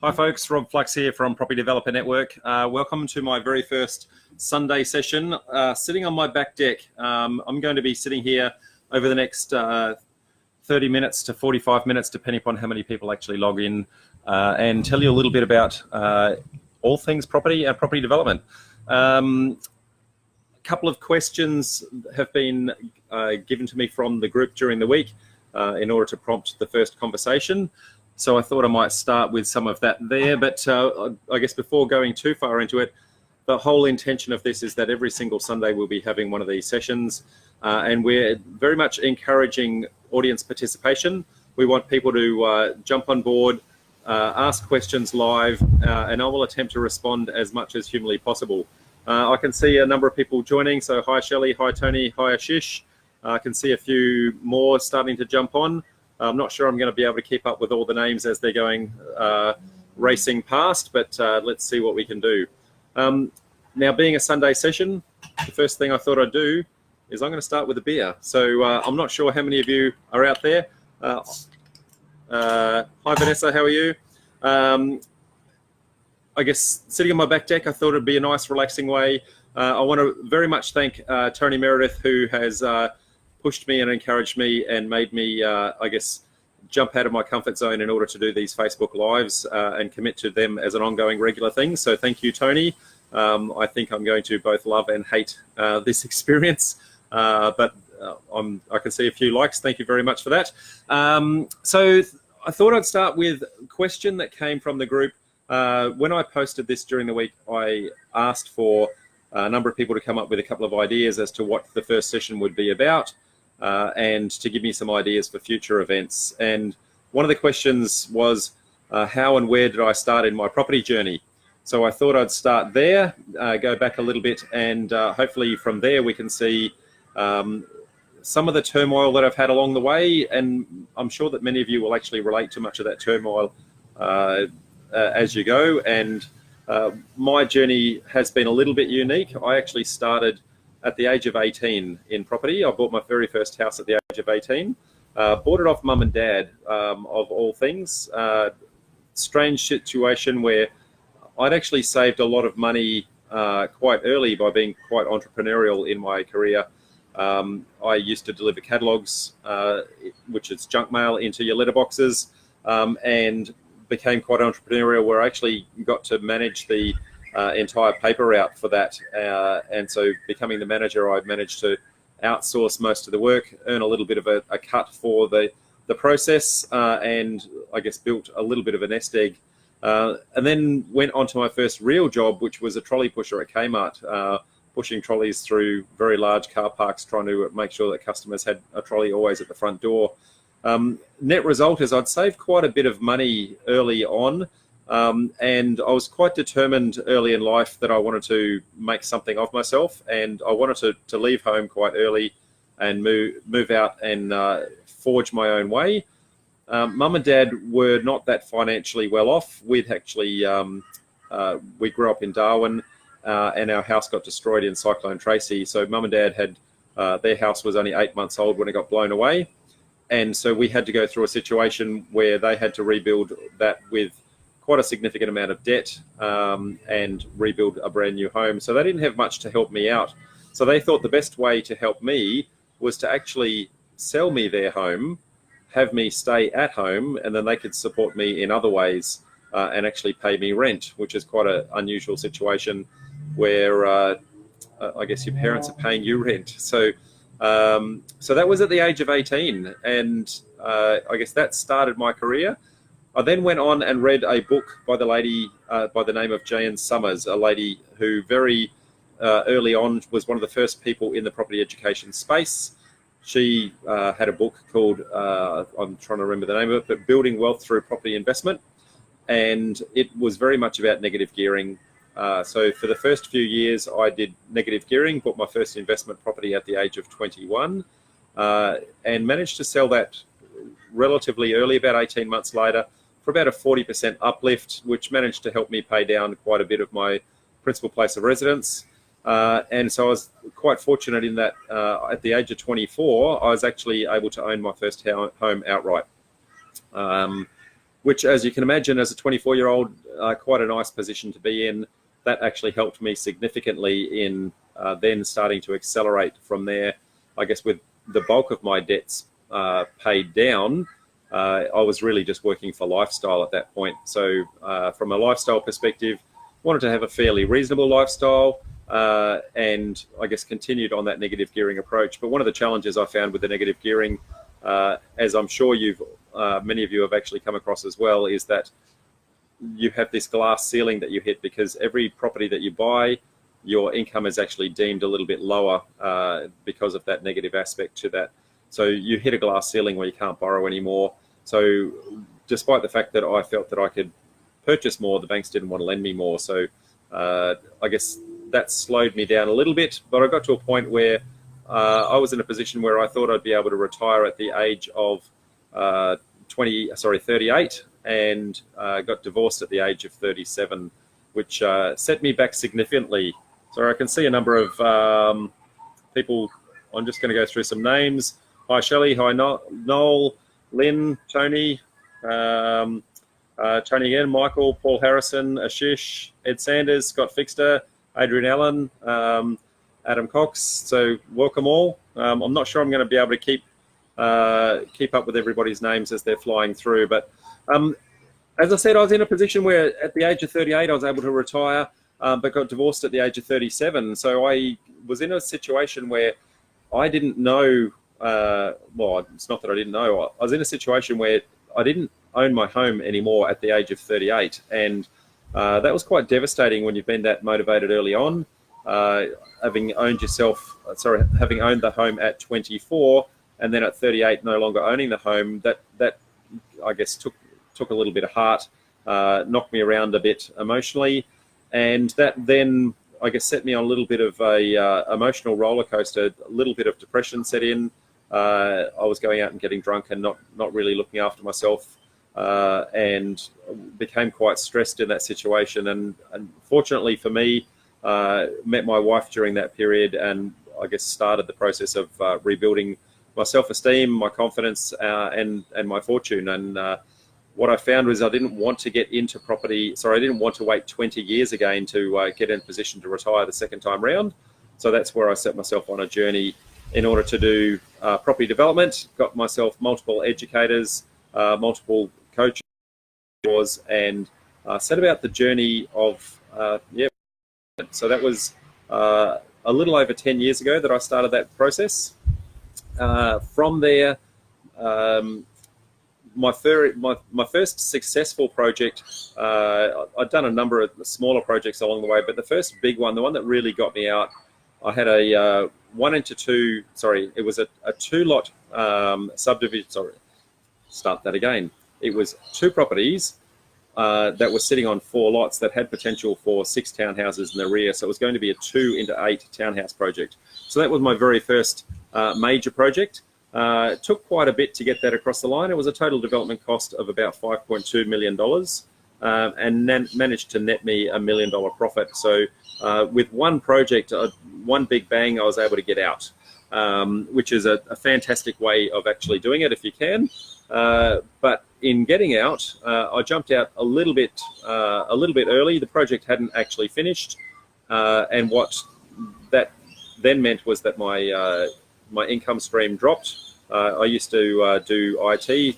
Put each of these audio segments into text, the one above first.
Hi folks, Rob Flux here from Property Developer Network. Welcome to my very first Sunday session. Sitting on my back deck, I'm going to be sitting here over the next 30 minutes to 45 minutes, depending upon how many people actually log in, and tell you a little bit about all things property and property development. A couple of questions have been given to me from the group during the week in order to prompt the first conversation. So I thought I might start with some of that there, but I guess before going too far into it, the whole intention of this is that every single Sunday we'll be having one of these sessions, and we're very much encouraging audience participation. We want people to jump on board, ask questions live, and I will attempt to respond as much as humanly possible. I can see a number of people joining, so hi Shelley, hi Tony, hi Ashish. I can see a few more starting to jump on. I'm not sure I'm going to be able to keep up with all the names as they're going racing past, but let's see what we can do. Now, being a Sunday session, the first thing I thought I'd do is I'm going to start with a beer. So I'm not sure how many of you are out there. Hi, Vanessa, how are you? I guess sitting on my back deck, I thought it'd be a nice, relaxing way. I want to very much thank Tony Meredith, who has pushed me and encouraged me and made me, I guess, jump out of my comfort zone in order to do these Facebook Lives and commit to them as an ongoing regular thing. So thank you, Tony. I think I'm going to both love and hate this experience, but I can see a few likes. Thank you very much for that. So I thought I'd start with a question that came from the group. When I posted this during the week, I asked for a number of people to come up with a couple of ideas as to what the first session would be about. And to give me some ideas for future events. And one of the questions was, how and where did I start in my property journey? So I thought I'd start there, go back a little bit, and hopefully from there we can see some of the turmoil that I've had along the way. And I'm sure that many of you will actually relate to much of that turmoil as you go. And my journey has been a little bit unique. I actually started at the age of 18 in property. I bought my very first house at the age of 18. Bought it off mum and dad, of all things. Strange situation where I'd actually saved a lot of money quite early by being quite entrepreneurial in my career. I used to deliver catalogues, which is junk mail, into your letterboxes, and became quite entrepreneurial where I actually got to manage the entire paper route for that, and so becoming the manager, I managed to outsource most of the work, earn a little bit of a cut for the process, and I guess built a little bit of a nest egg, and then went on to my first real job, which was a trolley pusher at Kmart, pushing trolleys through very large car parks, trying to make sure that customers had a trolley always at the front door. Net result is I'd saved quite a bit of money early on. And I was quite determined early in life that I wanted to make something of myself, and I wanted to leave home quite early and move out and forge my own way. Mum and Dad were not that financially well off. We'd actually, we grew up in Darwin, and our house got destroyed in Cyclone Tracy. So Mum and Dad had, their house was only 8 months old when it got blown away. And so we had to go through a situation where they had to rebuild that with quite a significant amount of debt, and rebuild a brand new home. So they didn't have much to help me out. So they thought the best way to help me was to actually sell me their home, have me stay at home, and then they could support me in other ways, and actually pay me rent, which is quite an unusual situation where I guess your parents are paying you rent. So so that was at the age of 18, and I guess that started my career. I then went on and read a book by the lady by the name of Jan Summers, a lady who very early on was one of the first people in the property education space. She had a book called, I'm trying to remember the name of it, but Building Wealth Through Property Investment. And it was very much about negative gearing. So for the first few years, I did negative gearing, bought my first investment property at the age of 21, and managed to sell that relatively early, about 18 months later, for about a 40% uplift, which managed to help me pay down quite a bit of my principal place of residence. And so I was quite fortunate in that at the age of 24, I was actually able to own my first home outright. which, as you can imagine, as a 24-year-old, quite a nice position to be in. That actually helped me significantly in then starting to accelerate from there. I guess with the bulk of my debts paid down, I was really just working for lifestyle at that point. So from a lifestyle perspective, wanted to have a fairly reasonable lifestyle, and I guess continued on that negative gearing approach. But one of the challenges I found with the negative gearing, as I'm sure many of you have actually come across as well, is that you have this glass ceiling that you hit, because every property that you buy, your income is actually deemed a little bit lower because of that negative aspect to that. So you hit a glass ceiling where you can't borrow anymore. So despite the fact that I felt that I could purchase more, the banks didn't want to lend me more. So I guess that slowed me down a little bit, but I got to a point where I was in a position where I thought I'd be able to retire at the age of 38, and got divorced at the age of 37, which set me back significantly. So I can see a number of people. I'm just going to go through some names. Hi, Shelley. Hi, Noel, Lynn, Tony, Tony again, Michael, Paul Harrison, Ashish, Ed Sanders, Scott Fixter, Adrian Allen, Adam Cox. So welcome all. I'm not sure I'm going to be able to keep up with everybody's names as they're flying through, but as I said, I was in a position where at the age of 38 I was able to retire, but got divorced at the age of 37. So I was in a situation where I didn't know, well, it's not that I didn't know, I was in a situation where I didn't own my home anymore at the age of 38, and that was quite devastating when you've been that motivated early on. Having owned the home at 24, and then at 38 no longer owning the home, that I guess took a little bit of heart, knocked me around a bit emotionally, and that then I guess set me on a little bit of a emotional roller coaster. A little bit of depression set in. I was going out and getting drunk and not really looking after myself, and became quite stressed in that situation. And fortunately for me, met my wife during that period, and I guess started the process of rebuilding my self-esteem, my confidence, and my fortune. And what I found was I didn't want to get into property. Sorry, I didn't want to wait 20 years again to get in a position to retire the second time round. So that's where I set myself on a journey in order to do property development. Got myself multiple educators, multiple coaches, and set about the journey of So that was a little over 10 years ago that I started that process. From there, my first successful project, I'd done a number of smaller projects along the way, but the first big one, the one that really got me out, I had a 1 into 2, it was a 2-lot subdivision, start that again. It was 2 properties that were sitting on 4 lots that had potential for 6 townhouses in the rear. So it was going to be a 2 into 8 townhouse project. So that was my very first major project. It took quite a bit to get that across the line. It was a total development cost of about $5.2 million, and then managed to net me $1 million profit. So with one project, one big bang, I was able to get out, which is a fantastic way of actually doing it if you can. But in getting out, I jumped out a little bit early. The project hadn't actually finished, and what that then meant was that my income stream dropped. I used to do IT,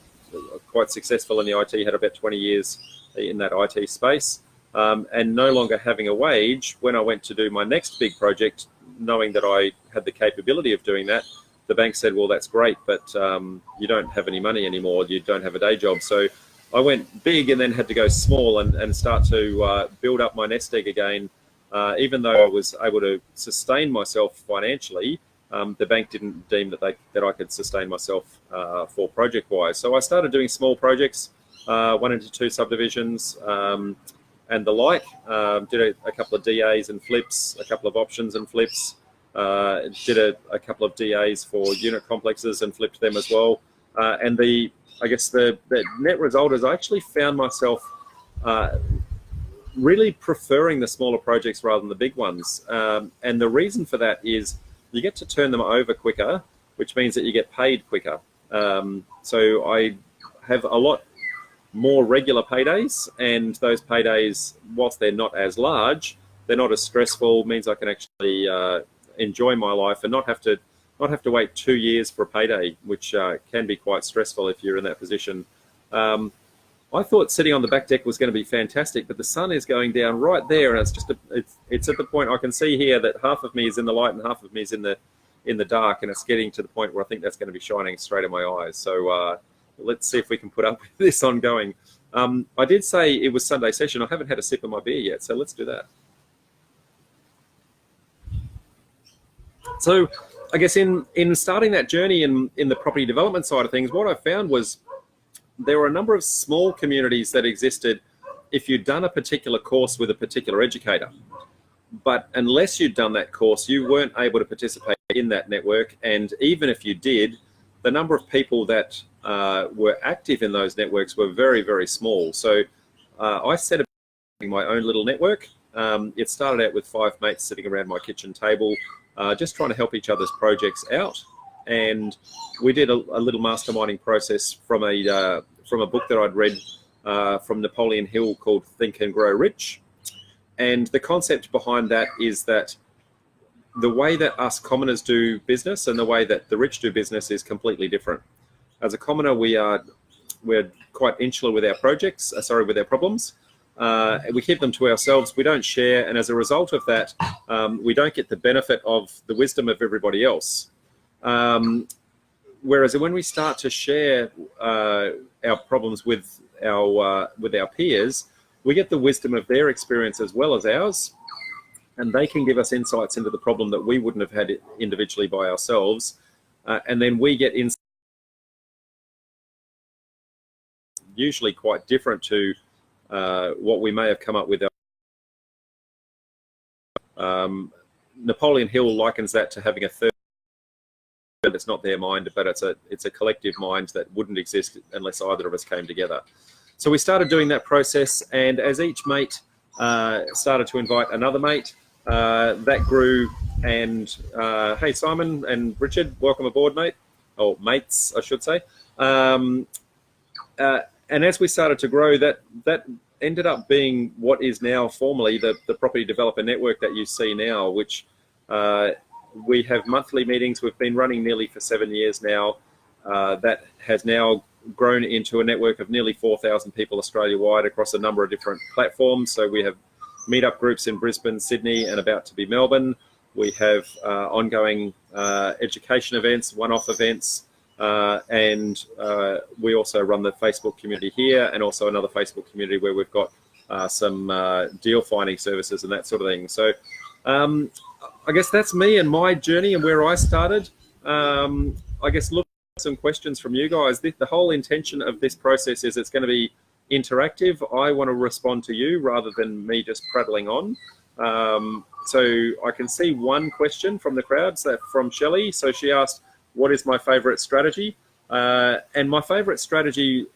quite successful in the IT, had about 20 years in that IT space, and no longer having a wage. When I went to do my next big project, knowing that I had the capability of doing that, the bank said, well, that's great, but you don't have any money anymore. You don't have a day job. So I went big and then had to go small and start to build up my nest egg again. Even though I was able to sustain myself financially, the bank didn't deem that I could sustain myself for project-wise. So I started doing small projects, 1 into 2 subdivisions, and the like. Did a couple of DAs and flips, a couple of options and flips. Did a couple of DAs for unit complexes and flipped them as well. And I guess the net result is I actually found myself really preferring the smaller projects rather than the big ones. And the reason for that is you get to turn them over quicker, which means that you get paid quicker. So I have a lot more regular paydays, and those paydays, whilst they're not as large, they're not as stressful. Means I can actually enjoy my life and not have to wait 2 years for a payday, which can be quite stressful if you're in that position. I thought sitting on the back deck was going to be fantastic, but the sun is going down right there, and it's at the point I can see here that half of me is in the light and half of me is in the dark, and it's getting to the point where I think that's going to be shining straight in my eyes. So let's see if we can put up with this ongoing. I did say it was Sunday session. I haven't had a sip of my beer yet, so let's do that. So I guess in starting that journey in the property development side of things, what I found was there were a number of small communities that existed if you'd done a particular course with a particular educator. But unless you'd done that course, you weren't able to participate in that network. And even if you did, the number of people that were active in those networks were very, very small. So I set up my own little network. It started out with 5 mates sitting around my kitchen table, just trying to help each other's projects out. And we did a little masterminding process from a book that I'd read from Napoleon Hill called Think and Grow Rich. And the concept behind that is that the way that us commoners do business and the way that the rich do business is completely different. As a commoner, we're quite insular with our projects, with our problems. We keep them to ourselves. We don't share, and as a result of that, we don't get the benefit of the wisdom of everybody else. Whereas when we start to share our problems with our peers, we get the wisdom of their experience as well as ours, and they can give us insights into the problem that we wouldn't have had individually by ourselves, and then we get insights usually quite different to what we may have come up with. Napoleon Hill likens that to having a third. It's not their mind, but it's a collective mind that wouldn't exist unless either of us came together. So we started doing that process, and as each mate started to invite another mate, that grew. And hey, Simon and Richard, welcome aboard, mate. Or mates, I should say. And as we started to grow, that ended up being what is now formally the Property Developer Network that you see now, which we have monthly meetings. We've been running nearly for 7 years now. That has now grown into a network of nearly 4,000 people Australia-wide across a number of different platforms. So we have meetup groups in Brisbane, Sydney, and about to be Melbourne. We have ongoing education events, one-off events, and we also run the Facebook community here, and also another Facebook community where we've got some deal finding services and that sort of thing. So I guess that's me and my journey and where I started. I guess look at some questions from you guys. The whole intention of this process is it's going to be interactive. I want to respond to you rather than me just prattling on. So I can see one question from the crowd, so from Shelley. So she asked, what is my favorite strategy? And my favorite strategy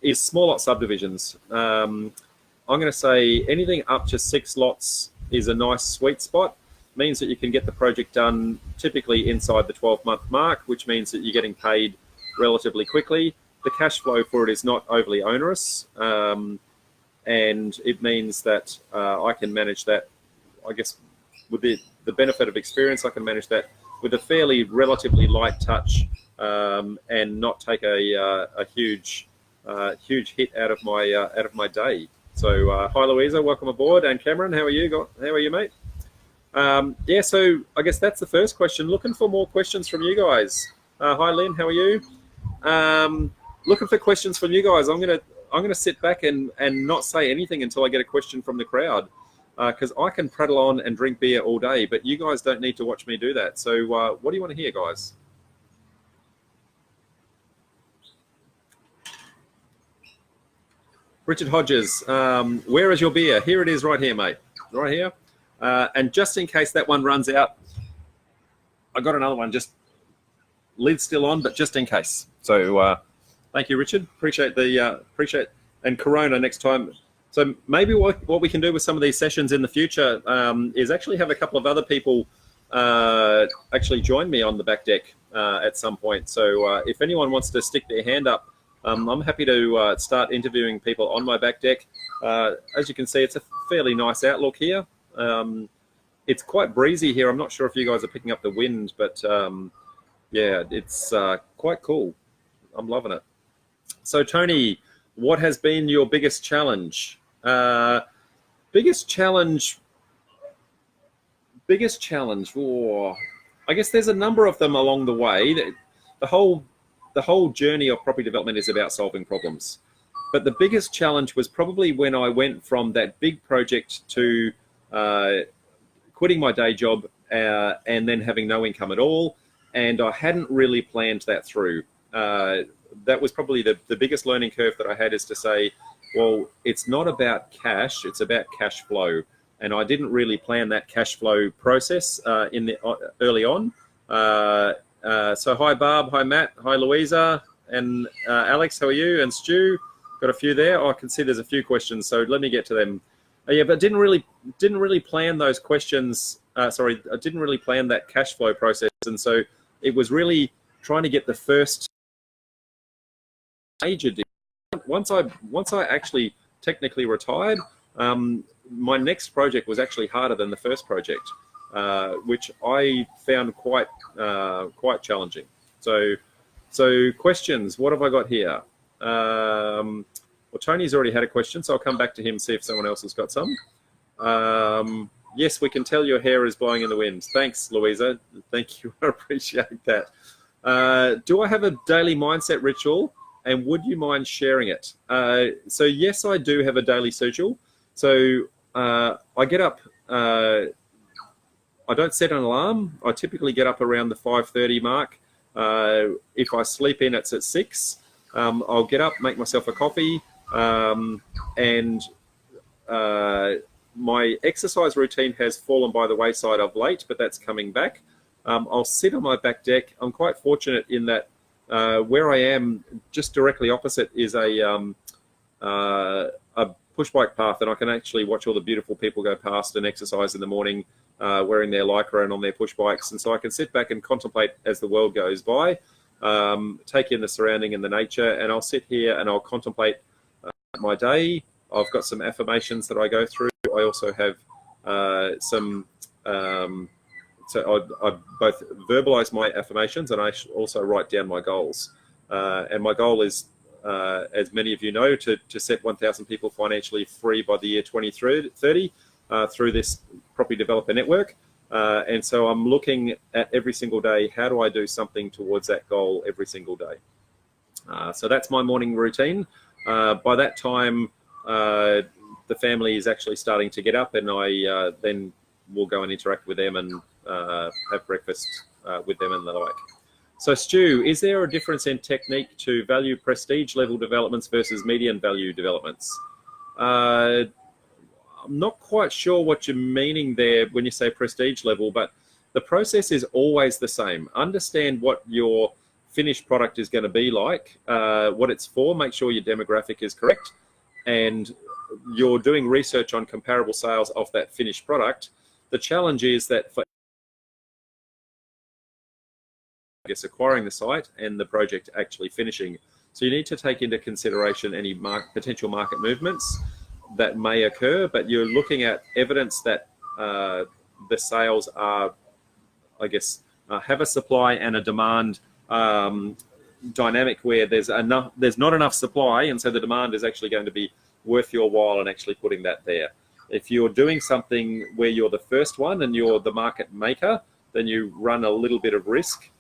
is small lot subdivisions. I'm going to say anything up to 6 lots is a nice sweet spot. Means that you can get the project done typically inside the 12-month mark, which means that you're getting paid relatively quickly. The cash flow for it is not overly onerous, and it means that I can manage that, I guess, with the benefit of experience. I can manage that with a fairly relatively light touch, and not take a huge hit out of my day. So hi Louisa, welcome aboard, and Cameron, how are you, mate? Yeah, so I guess that's the first question. Looking for more questions from you guys. Hi Lynn, how are you? Looking for questions from you guys. I'm gonna sit back and not say anything until I get a question from the crowd, because I can prattle on and drink beer all day, but you guys don't need to watch me do that. So what do you want to hear, guys? Richard Hodges, where is your beer? Here it is, right here, mate. Right here. And just in case that one runs out, I got another one, just lid still on, but just in case. So thank you, Richard. Appreciate and Corona next time. So maybe what we can do with some of these sessions in the future is actually have a couple of other people actually join me on the back deck at some point. So if anyone wants to stick their hand up I'm happy to start interviewing people on my back deck. As you can see, it's a fairly nice outlook here. It's quite breezy here. I'm not sure if you guys are picking up the wind, but yeah, it's quite cool. I'm loving it. So Tony, what has been your biggest challenge? Biggest challenge. Oh, I guess there's a number of them along the way. The whole journey of property development is about solving problems. But the biggest challenge was probably when I went from that big project to quitting my day job and then having no income at all. And I hadn't really planned that through. That was probably the biggest learning curve that I had, is to say, well, it's not about cash, it's about cash flow. And I didn't really plan that cash flow process early on. So hi, Barb, hi, Matt, hi, Louisa, and Alex, how are you? And Stu, got a few there. I can see there's a few questions, so let me get to them. Yeah, but didn't really plan those questions. Sorry, I didn't really plan that cash flow process, and so it was really trying to get the first major deal. Once I actually technically retired, my next project was actually harder than the first project, which I found quite challenging. So questions. What have I got here? Well, Tony's already had a question, so I'll come back to him, see if someone else has got some. Yes, we can tell your hair is blowing in the wind. Thanks, Louisa. Thank you. I appreciate that. Do I have a daily mindset ritual, and would you mind sharing it? So yes, I do have a daily ritual. So I get up. I don't set an alarm. I typically get up around the 5:30 mark. If I sleep in, it's at 6. I'll get up, make myself a coffee, and my exercise routine has fallen by the wayside of late, but that's coming back. I'll sit on my back deck. I'm quite fortunate in that where I am, just directly opposite, is a push bike path, and I can actually watch all the beautiful people go past and exercise in the morning, wearing their lycra and on their push bikes. And so I can sit back and contemplate as the world goes by, take in the surrounding and the nature, and I'll sit here and I'll contemplate my day. I've got some affirmations that I go through. I also have some, so I both verbalize my affirmations and I also write down my goals. And my goal is, as many of you know, to set 1,000 people financially free by the year 2030 through this property developer network. And so I'm looking at every single day, how do I do something towards that goal every single day? So that's my morning routine. By that time, the family is actually starting to get up, and I then will go and interact with them and have breakfast with them and the like. So Stu, is there a difference in technique to value prestige level developments versus median value developments? I'm not quite sure what you're meaning there when you say prestige level, but the process is always the same. Understand what your finished product is going to be like, what it's for, make sure your demographic is correct, and you're doing research on comparable sales of that finished product. The challenge is that for acquiring the site and the project actually finishing. So you need to take into consideration any potential market movements that may occur, but you're looking at evidence that the sales are, I guess, have a supply and a demand dynamic where there's not enough supply, and so the demand is actually going to be worth your while and actually putting that there. If you're doing something where you're the first one and you're the market maker, then you run a little bit of risk.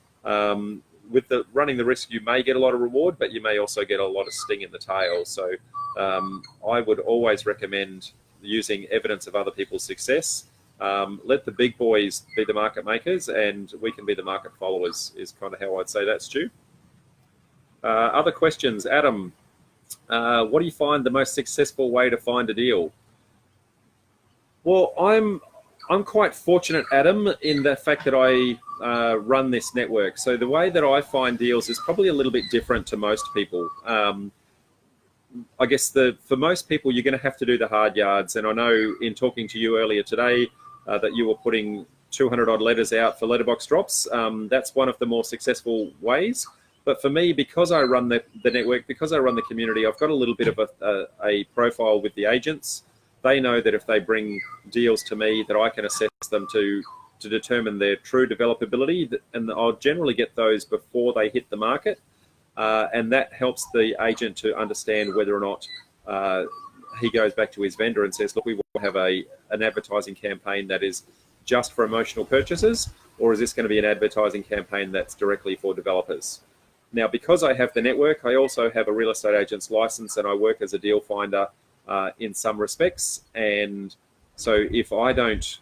With running the risk, you may get a lot of reward, but you may also get a lot of sting in the tail. So I would always recommend using evidence of other people's success. Let the big boys be the market makers, and we can be the market followers, is kind of how I'd say that, Stu. Other questions? Adam, what do you find the most successful way to find a deal? Well, I'm quite fortunate, Adam, in the fact that I run this network. So the way that I find deals is probably a little bit different to most people. I guess for most people, you're going to have to do the hard yards. And I know in talking to you earlier today that you were putting 200 odd letters out for letterbox drops. That's one of the more successful ways. But for me, because I run the network, because I run the community, I've got a little bit of a profile with the agents. They know that if they bring deals to me, that I can assess them to determine their true developability, and I'll generally get those before they hit the market, and that helps the agent to understand whether or not he goes back to his vendor and says, look, we want to have an advertising campaign that is just for emotional purchases, or is this going to be an advertising campaign that's directly for developers? Now, because I have the network, I also have a real estate agent's license, and I work as a deal finder in some respects. And so if I don't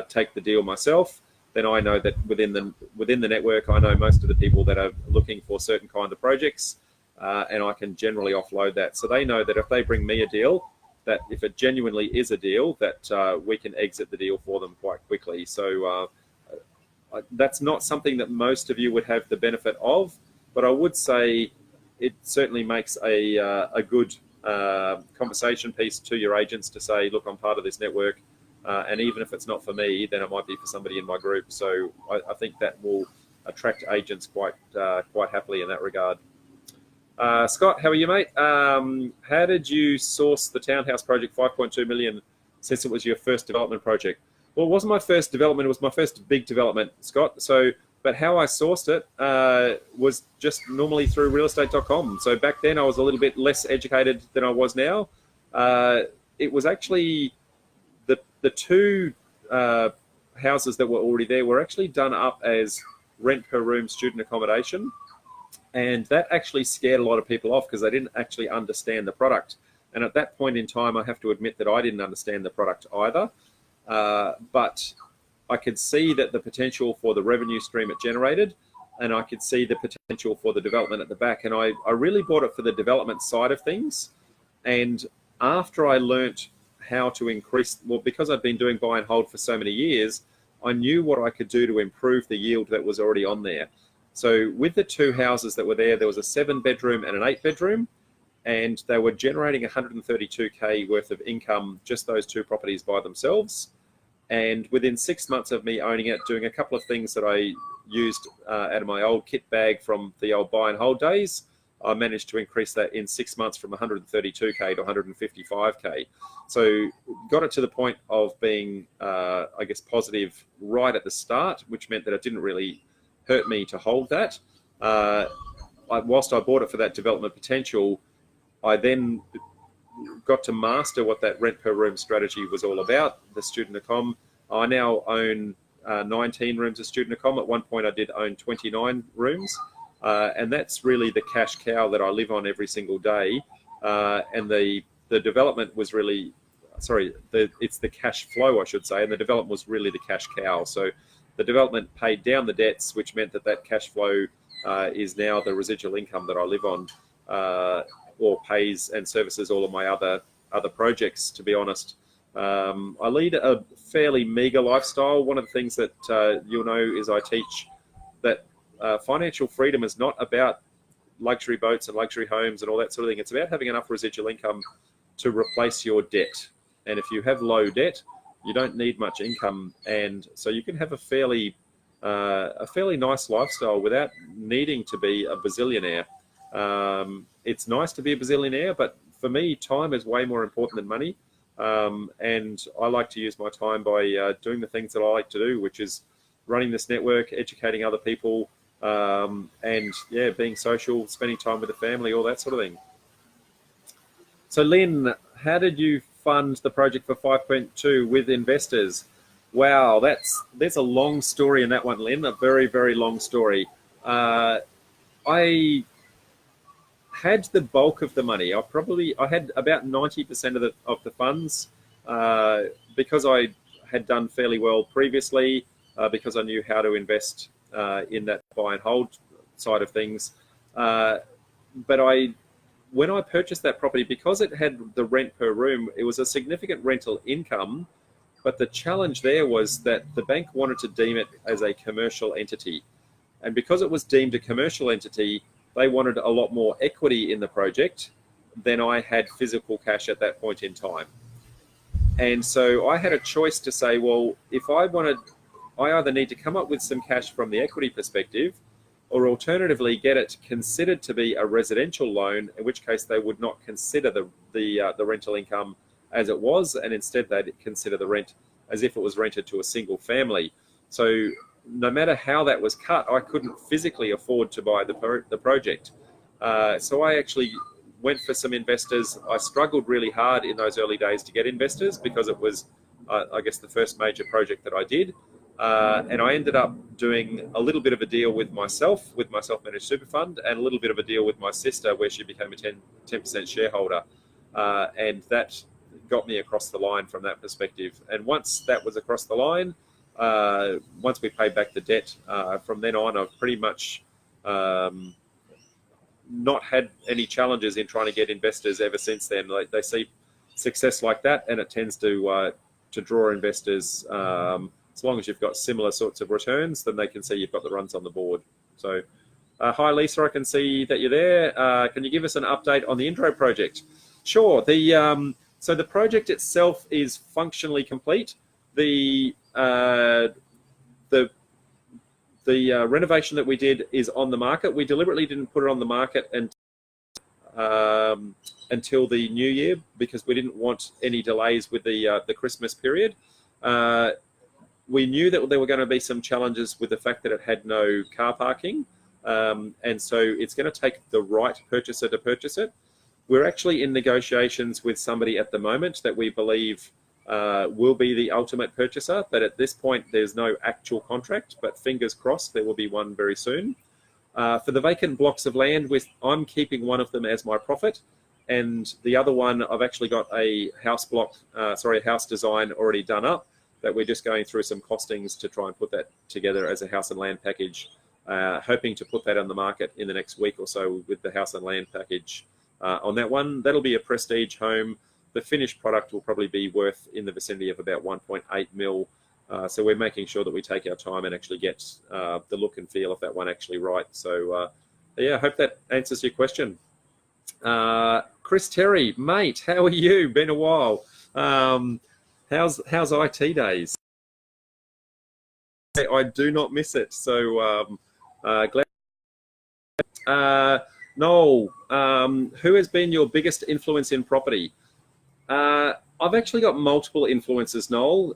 take the deal myself, then I know that within the network, I know most of the people that are looking for certain kind of projects, and I can generally offload that. So they know that if they bring me a deal, that if it genuinely is a deal, that we can exit the deal for them quite quickly. So that's not something that most of you would have the benefit of, but I would say it certainly makes a good conversation piece to your agents to say, look, I'm part of this network, and even if it's not for me, then it might be for somebody in my group. So I think that will attract agents quite happily in that regard. Scott, how are you, mate? How did you source the townhouse project, 5.2 million, since it was your first development project? Well, it wasn't my first development. It was my first big development, Scott. So, but how I sourced it was just normally through realestate.com. So back then I was a little bit less educated than I was now. It was actually the two houses that were already there were actually done up as rent per room student accommodation. And that actually scared a lot of people off because they didn't actually understand the product. And at that point in time, I have to admit that I didn't understand the product either. But I could see that the potential for the revenue stream it generated, and I could see the potential for the development at the back. And I really bought it for the development side of things. And after I learnt how to increase, well, because I'd been doing buy and hold for so many years, I knew what I could do to improve the yield that was already on there. So with the two houses that were there, there was a 7-bedroom and an 8-bedroom, and they were generating 132K worth of income, just those two properties by themselves. And within 6 months of me owning it, doing a couple of things that I used out of my old kit bag from the old buy and hold days, I managed to increase that in 6 months from 132K to 155K. So got it to the point of being, I guess, positive right at the start, which meant that it didn't really hurt me to hold that. Whilst I bought it for that development potential, I then got to master what that rent per room strategy was all about, the student accom. I now own 19 rooms of student accom. At one point I did own 29 rooms, and that's really the cash cow that I live on every single day. And the development was really, it's the cash flow, I should say, and the development was really the cash cow. So the development paid down the debts, which meant that cash flow is now the residual income that I live on, or pays and services all of my other projects, to be honest. I lead a fairly meager lifestyle. One of the things that you'll know is I teach that financial freedom is not about luxury boats and luxury homes and all that sort of thing. It's about having enough residual income to replace your debt. And if you have low debt, you don't need much income, and so you can have a fairly nice lifestyle without needing to be a bazillionaire. It's nice to be a bazillionaire, but for me, time is way more important than money. And I like to use my time by doing the things that I like to do, which is running this network, educating other people, and yeah, being social, spending time with the family, all that sort of thing. So Lynn, how did you fund the project for 5.2 with investors? Wow, there's a long story in that one, Lynn, a very, very long story. I had the bulk of the money. I had about 90% of the funds, because I had done fairly well previously, because I knew how to invest in that buy and hold side of things. But when I purchased that property, because it had the rent per room, it was a significant rental income. But the challenge there was that the bank wanted to deem it as a commercial entity. And because it was deemed a commercial entity, they wanted a lot more equity in the project than I had physical cash at that point in time. And so I had a choice to say, well, if I either need to come up with some cash from the equity perspective, or alternatively get it considered to be a residential loan, in which case they would not consider the rental income as it was, and instead they'd consider the rent as if it was rented to a single family. So no matter how that was cut, I couldn't physically afford to buy the project. So I actually went for some investors. I struggled really hard in those early days to get investors because it was, I guess, the first major project that I did. And I ended up doing a little bit of a deal with my self-managed super fund, and a little bit of a deal with my sister where she became a 10% shareholder. And that got me across the line from that perspective. And once that was across the line, once we paid back the debt, from then on, I've pretty much not had any challenges in trying to get investors ever since then. Like, they see success like that, and it tends to draw investors. As long as you've got similar sorts of returns, then they can see you've got the runs on the board. So, hi Lisa, I can see that you're there. Can you give us an update on the Intro project? Sure. So the project itself is functionally complete. The renovation that we did is on the market. We deliberately didn't put it on the market until the new year because we didn't want any delays with the Christmas period. We knew that there were going to be some challenges with the fact that it had no car parking, and so it's going to take the right purchaser to purchase it. We're actually in negotiations with somebody at the moment that we believe will be the ultimate purchaser, but at this point there's no actual contract, but fingers crossed there will be one very soon. For the vacant blocks of land, I'm keeping one of them as my profit, and the other one I've actually got a house design already done up that we're just going through some costings to try and put that together as a house and land package, hoping to put that on the market in the next week or so with the house and land package. On that one, that'll be a prestige home. The finished product will probably be worth in the vicinity of about 1.8 mil. So we're making sure that we take our time and actually get the look and feel of that one actually right. So yeah, I hope that answers your question. Chris Terry, mate, how are you? Been a while. How's IT days? I do not miss it. So glad. Noel, who has been your biggest influence in property? I've actually got multiple influences, Noel.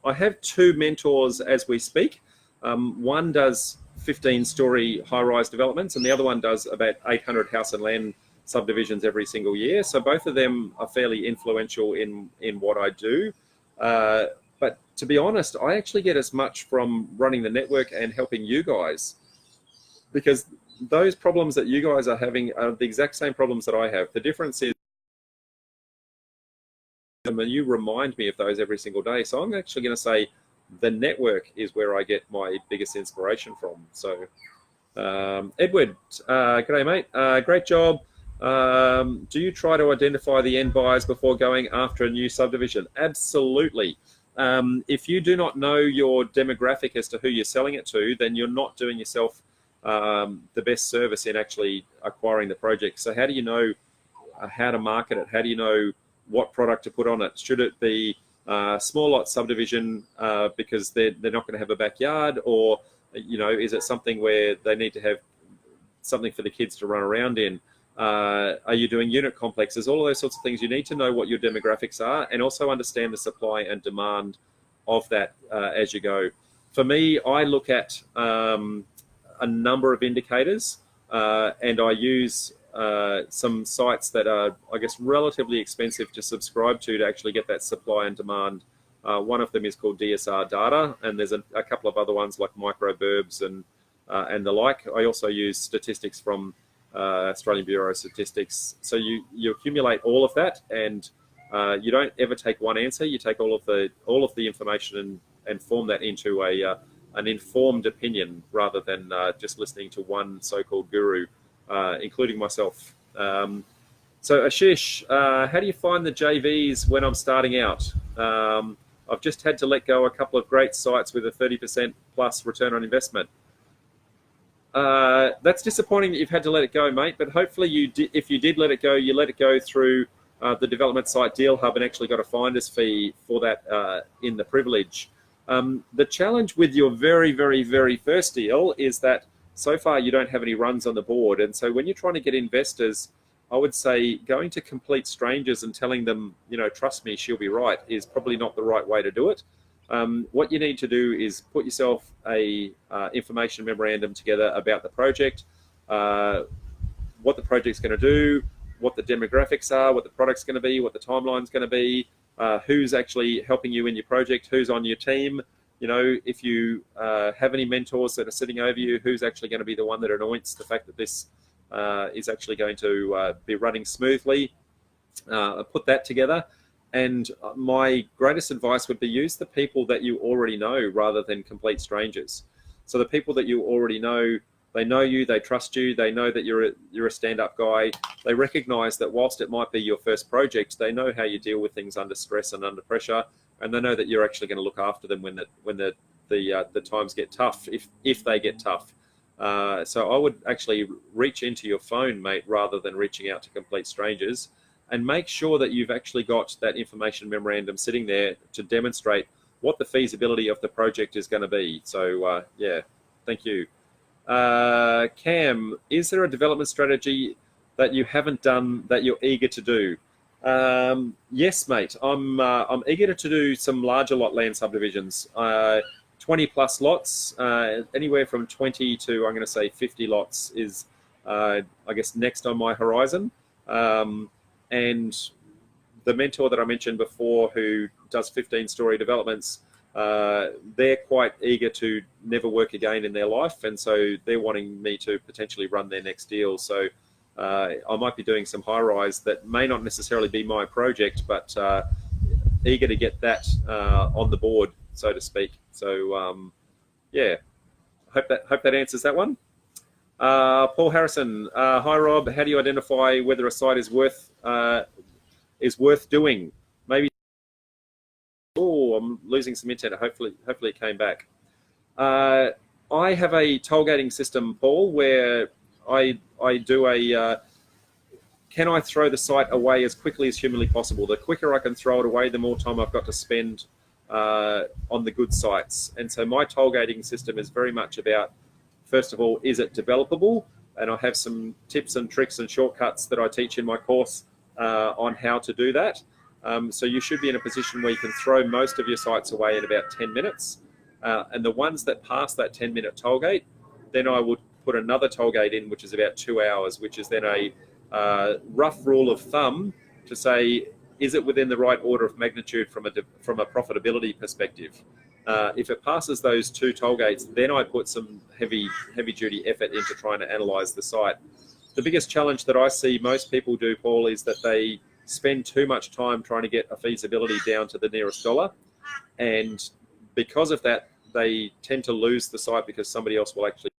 I have two mentors as we speak. One does 15-story high-rise developments, and the other one does about 800 house and land subdivisions every single year. So both of them are fairly influential in what I do. But to be honest, I actually get as much from running the network and helping you guys, because those problems that you guys are having are the exact same problems that I have. The difference is, and you remind me of those every single day. So I'm actually going to say the network is where I get my biggest inspiration from. So Edward, g'day mate, great job. Do you try to identify the end buyers before going after a new subdivision? Absolutely. If you do not know your demographic as to who you're selling it to, then you're not doing yourself the best service in actually acquiring the project. So how do you know how to market it? How do you know what product to put on it? Should it be small lot subdivision because they're not going to have a backyard, or is it something where they need to have something for the kids to run around in? Are you doing unit complexes? All of those sorts of things. You need to know what your demographics are, and also understand the supply and demand of that as you go. For me, I look at a number of indicators, and I use some sites that are, I guess, relatively expensive to subscribe to actually get that supply and demand. One of them is called DSR Data, and there's a couple of other ones like Microburbs and the like. I also use statistics from Australian Bureau of Statistics. So you accumulate all of that, and you don't ever take one answer. You take all of the information and form that into an informed opinion, rather than just listening to one so-called guru, including myself. So Ashish, how do you find the JVs when I'm starting out? I've just had to let go a couple of great sites with a 30% plus return on investment. That's disappointing that you've had to let it go, mate, but hopefully if you did let it go, you let it go through the development site Deal Hub and actually got a finder's fee for that in the privilege. The challenge with your very, very, very first deal is that so far you don't have any runs on the board. And so when you're trying to get investors, I would say going to complete strangers and telling them, trust me, she'll be right, is probably not the right way to do it. What you need to do is put yourself a information memorandum together about the project, what the project's going to do, what the demographics are, what the product's going to be, what the timeline's going to be, who's actually helping you in your project, who's on your team. If you have any mentors that are sitting over you, who's actually going to be the one that anoints the fact that this is actually going to be running smoothly. Put that together. And my greatest advice would be use the people that you already know rather than complete strangers. So the people that you already know, they know you, they trust you, they know that you're a stand-up guy. They recognize that whilst it might be your first project, they know how you deal with things under stress and under pressure, and they know that you're actually going to look after them when the times get tough, if they get tough. So I would actually reach into your phone, mate, rather than reaching out to complete strangers, and make sure that you've actually got that information memorandum sitting there to demonstrate what the feasibility of the project is going to be. So yeah, thank you. Cam, is there a development strategy that you haven't done that you're eager to do? Yes, mate. I'm eager to do some larger lot land subdivisions. 20 plus lots, anywhere from 20 to, I'm going to say 50 lots is, I guess, next on my horizon. And the mentor that I mentioned before, who does 15-story developments, they're quite eager to never work again in their life. And so they're wanting me to potentially run their next deal. So I might be doing some high-rise that may not necessarily be my project, but eager to get that on the board, so to speak. So yeah, hope that answers that one. Paul Harrison, hi Rob. How do you identify whether a site is worth doing? Maybe. Oh, I'm losing some internet. Hopefully it came back. I have a toll gating system, Paul, where I do a. Can I throw the site away as quickly as humanly possible? The quicker I can throw it away, the more time I've got to spend on the good sites. And so my toll gating system is very much about, first of all, is it developable? And I have some tips and tricks and shortcuts that I teach in my course on how to do that. So you should be in a position where you can throw most of your sites away in about 10 minutes. And the ones that pass that 10-minute toll gate, then I would put another toll gate in, which is about 2 hours, which is then a rough rule of thumb to say, is it within the right order of magnitude from a profitability perspective? If it passes those 2 toll gates, then I put some heavy duty effort into trying to analyze the site. The biggest challenge that I see most people do, Paul, is that they spend too much time trying to get a feasibility down to the nearest dollar. And because of that, they tend to lose the site because somebody else will actually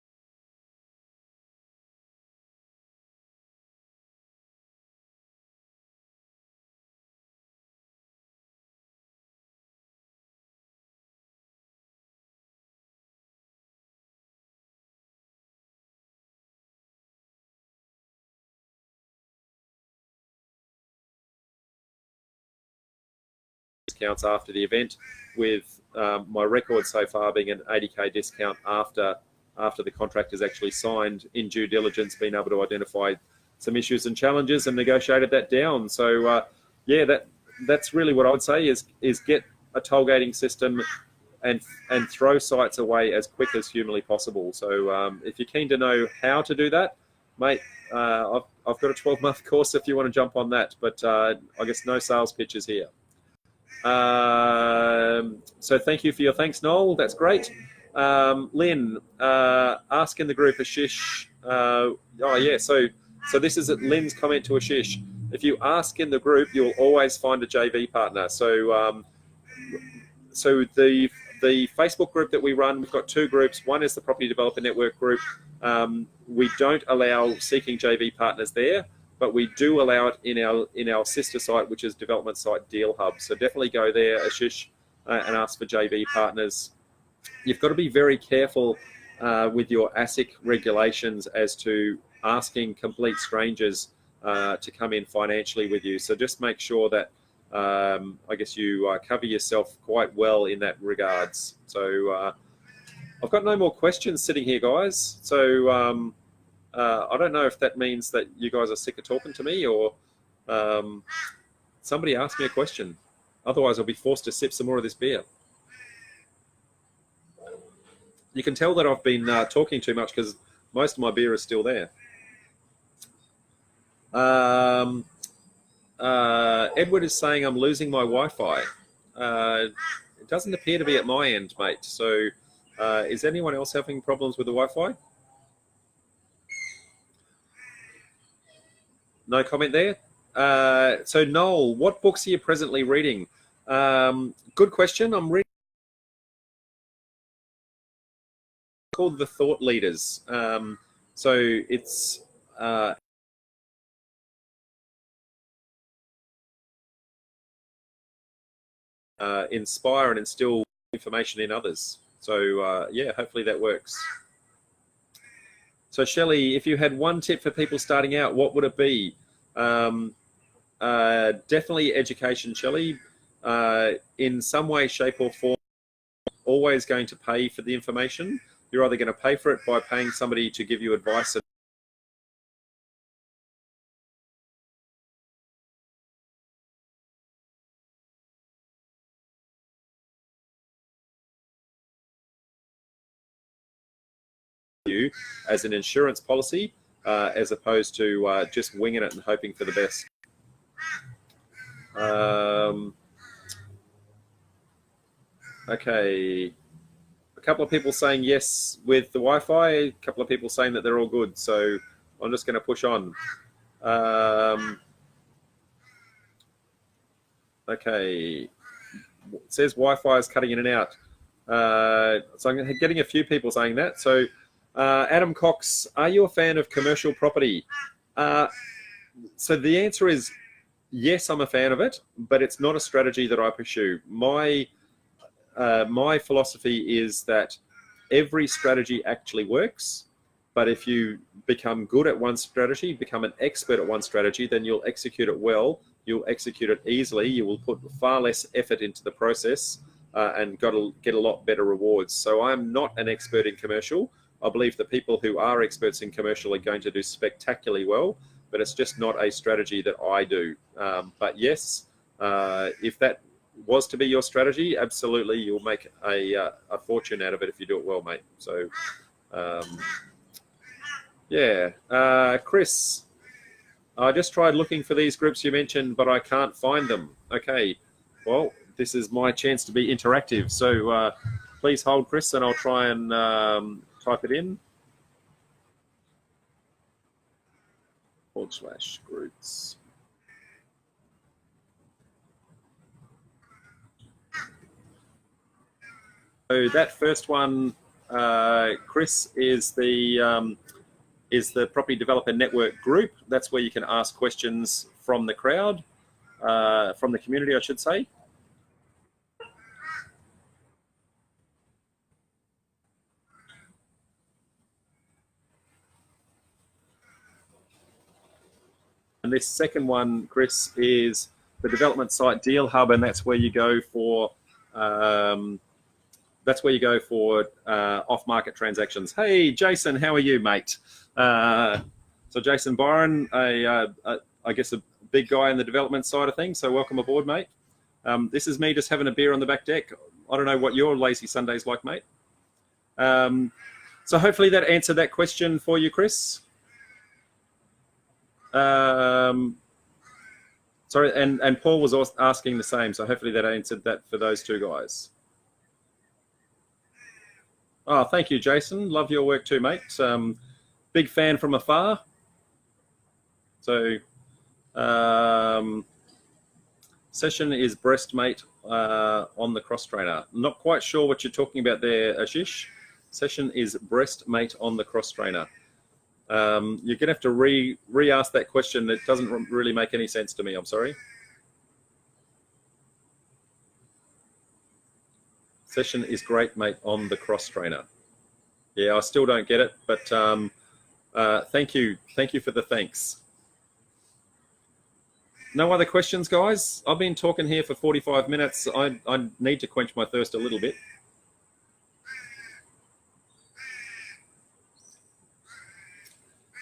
discounts after the event, with my record so far being an 80k discount after the contract is actually signed in due diligence, being able to identify some issues and challenges and negotiated that down. So yeah, that's really what I would say is get a toll gating system and throw sites away as quick as humanly possible. So if you're keen to know how to do that, mate, I've got a 12-month course if you want to jump on that, but I guess no sales pitches here. So thank you for your thanks, Noel. That's great. Lynn, ask in the group, Ashish. Oh yeah, so this is Lynn's comment to Ashish. If you ask in the group, you'll always find a JV partner. So so the Facebook group that we run, we've got 2 groups. One is the Property Developer Network group. We don't allow seeking JV partners there, but we do allow it in our sister site, which is development site Deal Hub. So definitely go there, Ashish, and ask for JV partners. You've got to be very careful with your ASIC regulations as to asking complete strangers to come in financially with you. So just make sure that I guess you cover yourself quite well in that regards. So I've got no more questions sitting here, guys. So I don't know if that means that you guys are sick of talking to me, or somebody asked me a question. Otherwise, I'll be forced to sip some more of this beer. You can tell that I've been talking too much because most of my beer is still there. Edward is saying I'm losing my Wi-Fi. It doesn't appear to be at my end, mate. So is anyone else having problems with the Wi-Fi? No comment there. So Noel, what books are you presently reading? Good question. I'm reading called The Thought Leaders. So it's inspire and instill information in others. So yeah, hopefully that works. So Shelley, if you had one tip for people starting out, what would it be? Definitely education, Shelley. In some way, shape or form, always going to pay for the information. You're either going to pay for it by paying somebody to give you advice you as an insurance policy, as opposed to just winging it and hoping for the best. Okay. A couple of people saying yes with the Wi-Fi, a couple of people saying that they're all good. So I'm just going to push on. Okay. It says Wi-Fi is cutting in and out. So I'm getting a few people saying that. So Adam Cox, are you a fan of commercial property? So the answer is yes, I'm a fan of it, but it's not a strategy that I pursue. My philosophy is that every strategy actually works, but if you become good at one strategy, become an expert at one strategy, then you'll execute it well, you'll execute it easily, you will put far less effort into the process and get a lot better rewards. So I'm not an expert in commercial. I believe the people who are experts in commercial are going to do spectacularly well, but it's just not a strategy that I do. But yes, if that was to be your strategy, absolutely, you'll make a fortune out of it if you do it well, mate. So, yeah. Chris, I just tried looking for these groups you mentioned, but I can't find them. Okay, well, this is my chance to be interactive. So please hold, Chris, and I'll try and type it in. /groups. So that first one, Chris, is the Property Developer Network group. That's where you can ask questions from the crowd, from the community, I should say. And this second one, Chris, is the development site deal hub, and that's where you go for off-market transactions. Hey, Jason, how are you, mate? So Jason Byron, I guess a big guy in the development side of things. So welcome aboard, mate. This is me just having a beer on the back deck. I don't know what your lazy Sunday's like, mate. So hopefully that answered that question for you, Chris. Sorry, and Paul was also asking the same, so hopefully that answered that for those two guys. Oh, thank you, Jason. Love your work too, mate. Big fan from afar. So, session is breast mate on the cross trainer. Not quite sure what you're talking about there, Ashish. Session is breast mate on the cross trainer. You're gonna have to re-ask that question. It doesn't really make any sense to me. I'm sorry. Session is great, mate, on the cross trainer. Yeah, I still don't get it, but thank you for the thanks. No other questions, guys? I've been talking here for 45 minutes. I need to quench my thirst a little bit.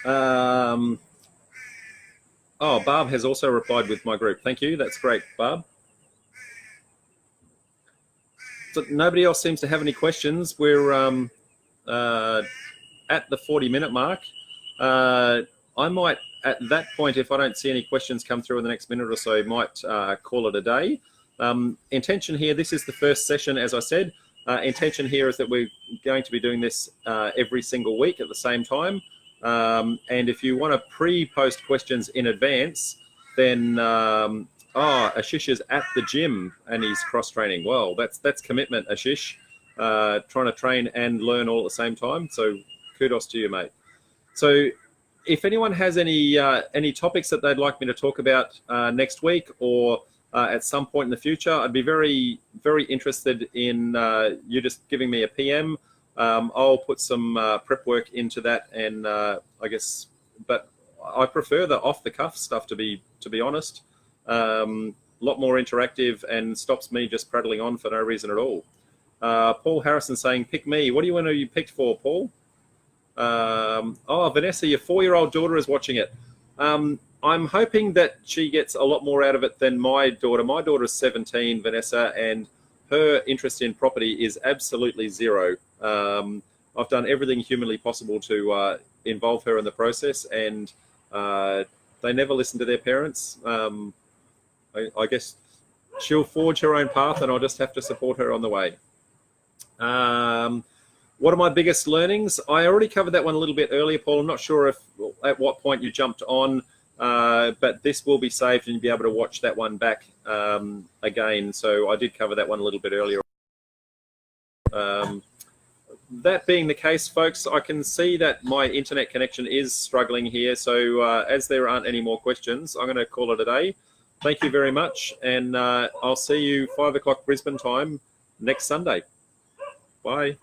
Oh, Barb has also replied with my group. Thank you. That's great, Barb. So nobody else seems to have any questions. We're at the 40-minute mark. I might, at that point, if I don't see any questions come through in the next minute or so, might call it a day. Intention here, this is the first session, as I said. Intention here is that we're going to be doing this every single week at the same time. And if you want to pre-post questions in advance, then Ashish is at the gym and he's cross-training. Well, that's commitment, Ashish. Trying to train and learn all at the same time. So kudos to you, mate. So if anyone has any topics that they'd like me to talk about next week or at some point in the future, I'd be very, very interested in you just giving me a PM. I'll put some prep work into that, and I guess, but I prefer the off-the-cuff stuff to be honest. A lot more interactive and stops me just prattling on for no reason at all. Paul Harrison saying, "Pick me." What do you want to be picked for, Paul? Vanessa, your 4-year-old daughter is watching it. I'm hoping that she gets a lot more out of it than my daughter. My daughter is 17, Vanessa, and her interest in property is absolutely zero. I've done everything humanly possible to involve her in the process, and they never listen to their parents. I guess she'll forge her own path, and I'll just have to support her on the way. What are my biggest learnings? I already covered that one a little bit earlier, Paul. I'm not sure at what point you jumped on, but this will be saved and you'll be able to watch that one back again. So I did cover that one a little bit earlier. That being the case, folks, I can see that my internet connection is struggling here. So as there aren't any more questions, I'm going to call it a day. Thank you very much. And I'll see you 5 o'clock Brisbane time next Sunday. Bye.